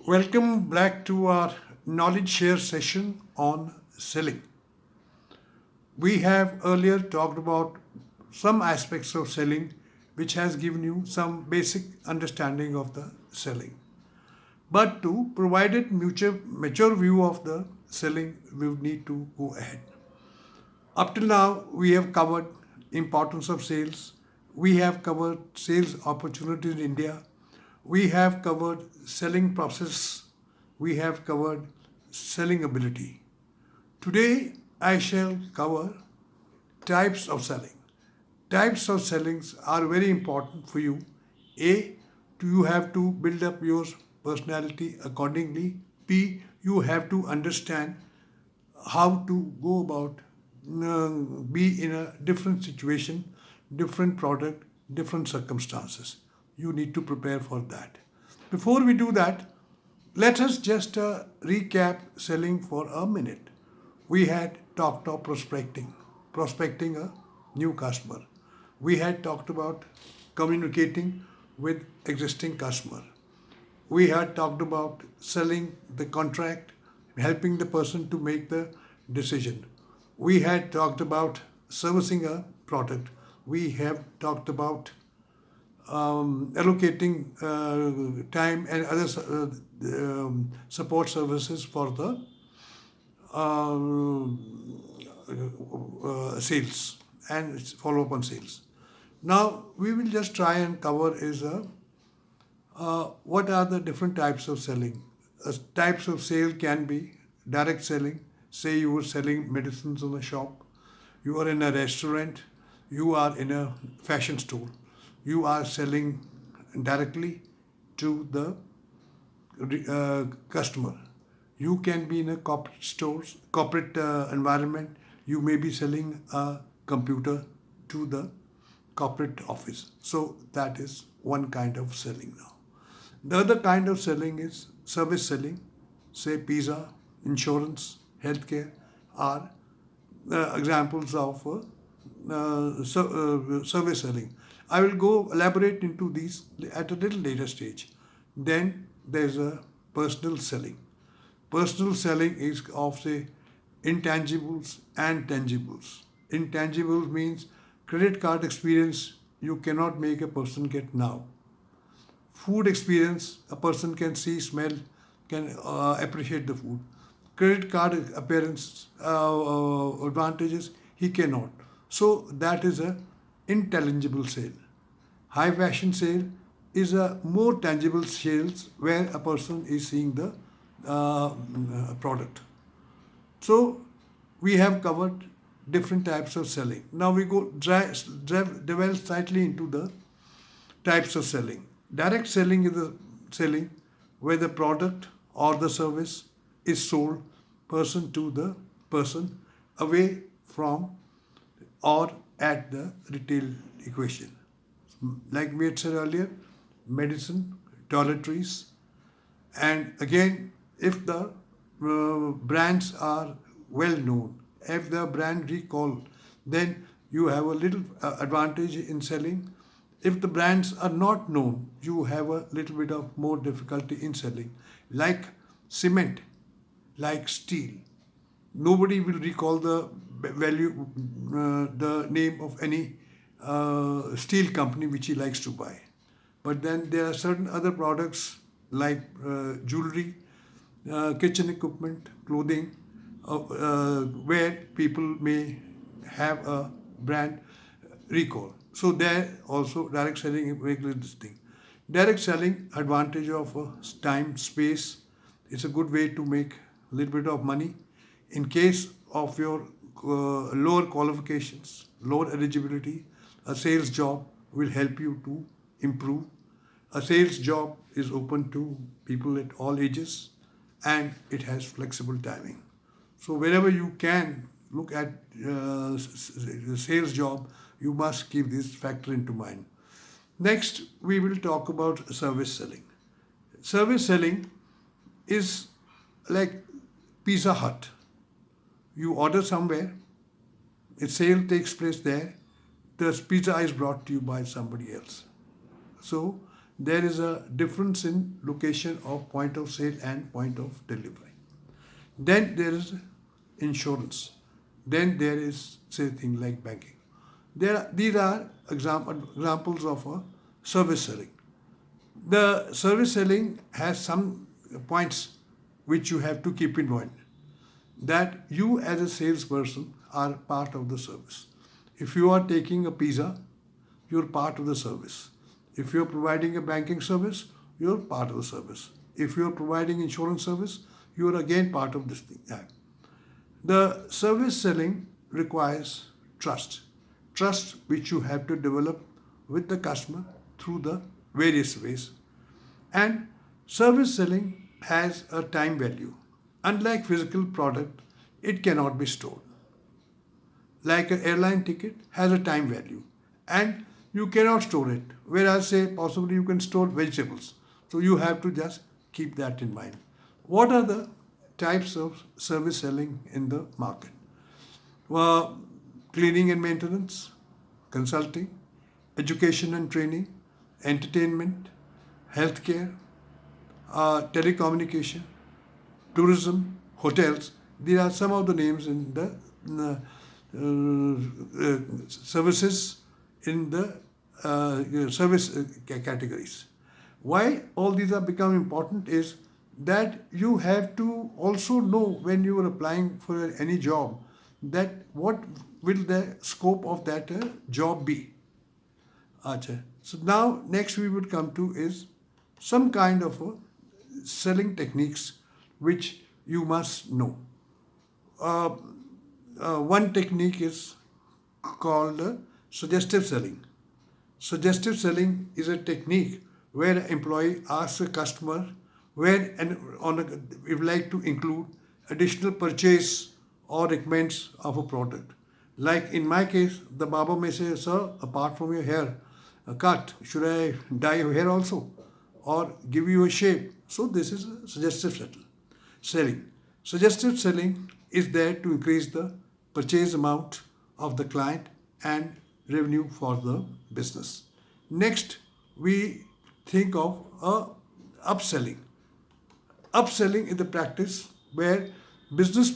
Welcome back to our knowledge share session on selling. We have earlier talked about some aspects of selling which has given you some basic understanding of the selling. But to provide a mature view of the selling, we would need to go ahead. Up till now, we have covered importance of sales. We have covered sales opportunities in India. We have covered selling process. We have covered selling ability. Today, I shall cover types of selling. Types of sellings are very important for you. A, you have to build up your personality accordingly. B, you have to understand how to go about be in a different situation, different product, different circumstances. You need to prepare for that. Before we do that, let us just recap selling for a minute. We had talked of prospecting a new customer. We had talked about communicating with existing customer. We had talked about selling the contract, helping the person to make the decision. We had talked about servicing a product. We have talked about allocating time and other support services for the uh, sales and follow up on sales. Now we will just try and cover is what are the different types of selling. Types of sale can be direct selling. Say you are selling medicines in a shop, you are in a restaurant, you are in a fashion store, you are selling directly to the customer. You can be in a corporate environment. You may be selling a computer to the corporate office. So that is one kind of selling now. The other kind of selling is service selling. Say pizza, insurance, healthcare are examples of service selling. I will go elaborate into these at a little later stage. Then there's a personal selling. Personal selling is of say intangibles and tangibles. Intangibles means credit card experience you cannot make a person get now. Food experience, a person can see, smell, can appreciate the food. Credit card appearance advantages he cannot. So that is a intelligible sale. High fashion sale is a more tangible sales where a person is seeing the product. So we have covered different types of selling. Now we go delve slightly into the types of selling. Direct selling is the selling where the product or the service is sold person to the person away from or at the retail equation. Like we had said earlier, medicine, toiletries, and again, if the brands are well known, if the brand recall, then you have a little advantage in selling. If the brands are not known, you have a little bit of more difficulty in selling. Like cement, like steel. Nobody will recall the value, the name of any steel company which he likes to buy. But then there are certain other products like jewelry, kitchen equipment, clothing, where people may have a brand recall. So there also direct selling is regular this thing. Direct selling advantage of time, space. It's a good way to make a little bit of money. In case of your lower qualifications, lower eligibility, a sales job will help you to improve. A sales job is open to people at all ages and it has flexible timing. So wherever you can look at the sales job, you must keep this factor into mind. Next, we will talk about service selling. Service selling is like Pizza Hut. You order somewhere, a sale takes place there, the pizza is brought to you by somebody else. So there is a difference in location of point of sale and point of delivery. Then there is insurance. Then there is, say, thing like banking. These are examples of a service selling. The service selling has some points which you have to keep in mind. That you as a salesperson are part of the service. If you are taking a pizza, you're part of the service. If you're providing a banking service, you're part of the service. If you're providing insurance service, you're again part of this thing. Yeah. The service selling requires trust. Trust which you have to develop with the customer through the various ways. And service selling has a time value. Unlike physical product, it cannot be stored. Like an airline ticket has a time value and you cannot store it. Whereas say possibly you can store vegetables. So you have to just keep that in mind. What are the types of service selling in the market? Well, cleaning and maintenance, consulting, education and training, entertainment, healthcare, telecommunication, tourism, hotels. These are some of the names in the services in the service categories. Why all these are become important is that you have to also know when you are applying for any job that what will the scope of that job be. Acha. So now next we would come to is some kind of selling techniques which you must know. One technique is called suggestive selling. Suggestive selling is a technique where an employee asks a customer where and if like to include additional purchase or recommends of a product. Like in my case, the barber may say, "Sir, apart from your hair cut, should I dye your hair also, or give you a shape?" So this is a suggestive selling. Suggestive selling is there to increase the purchase amount of the client and revenue for the business. Next, we think of upselling. Upselling is the practice where business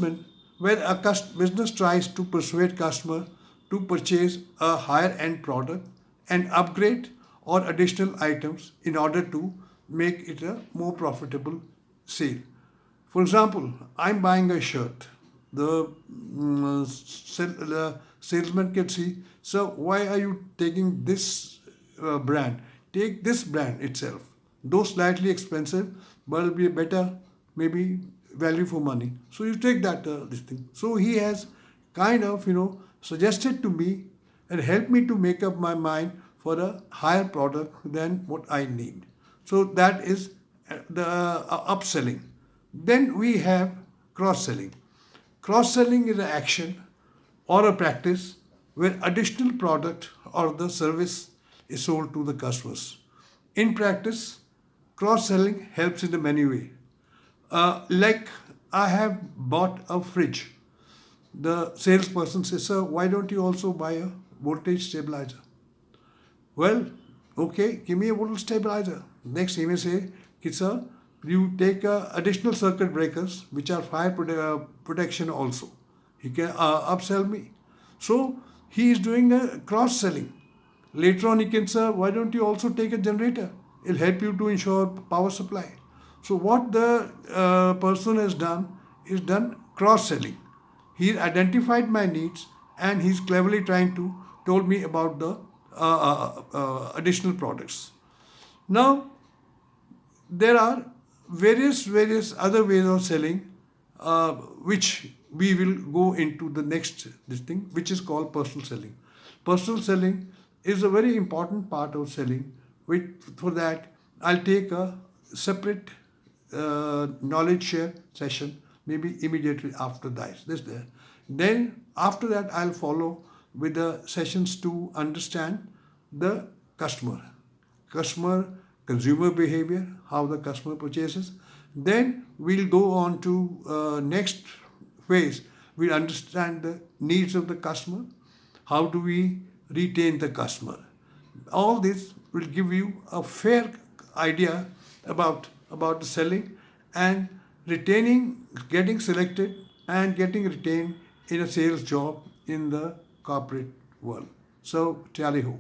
tries to persuade customer to purchase a higher end product and upgrade or additional items in order to make it a more profitable sale. For example, I'm buying a shirt. The salesman can see, "So why are you taking this brand? Take this brand itself. Though slightly expensive, but it'll be a better, maybe value for money. So you take that this thing." So he has kind of suggested to me and helped me to make up my mind for a higher product than what I need. So that is the upselling. Then we have cross-selling. Cross-selling is an action or a practice where additional product or the service is sold to the customers. In practice, cross-selling helps in a many ways. Like I have bought a fridge. The salesperson says, "Sir, why don't you also buy a voltage stabilizer?" Well, okay, give me a voltage stabilizer. Next, he may say, "Sir, you take additional circuit breakers which are fire protection also." He can upsell me. So he is doing a cross selling. Later on, he can say, "Why don't you also take a generator? It'll help you to ensure power supply." So what the person has done is done cross selling. He identified my needs and he's cleverly trying to told me about the additional products. Now there are various other ways of selling which we will go into the next this thing, which is called personal selling. Personal selling is a very important part of selling. For that, I'll take a separate knowledge share session, maybe immediately after this there. Then after that, I'll follow with the sessions to understand the consumer behavior, how the customer purchases. Then we'll go on to next phase. We'll understand the needs of the customer. How do we retain the customer? All this will give you a fair idea about the selling and retaining, getting selected and getting retained in a sales job in the corporate world. So tally ho.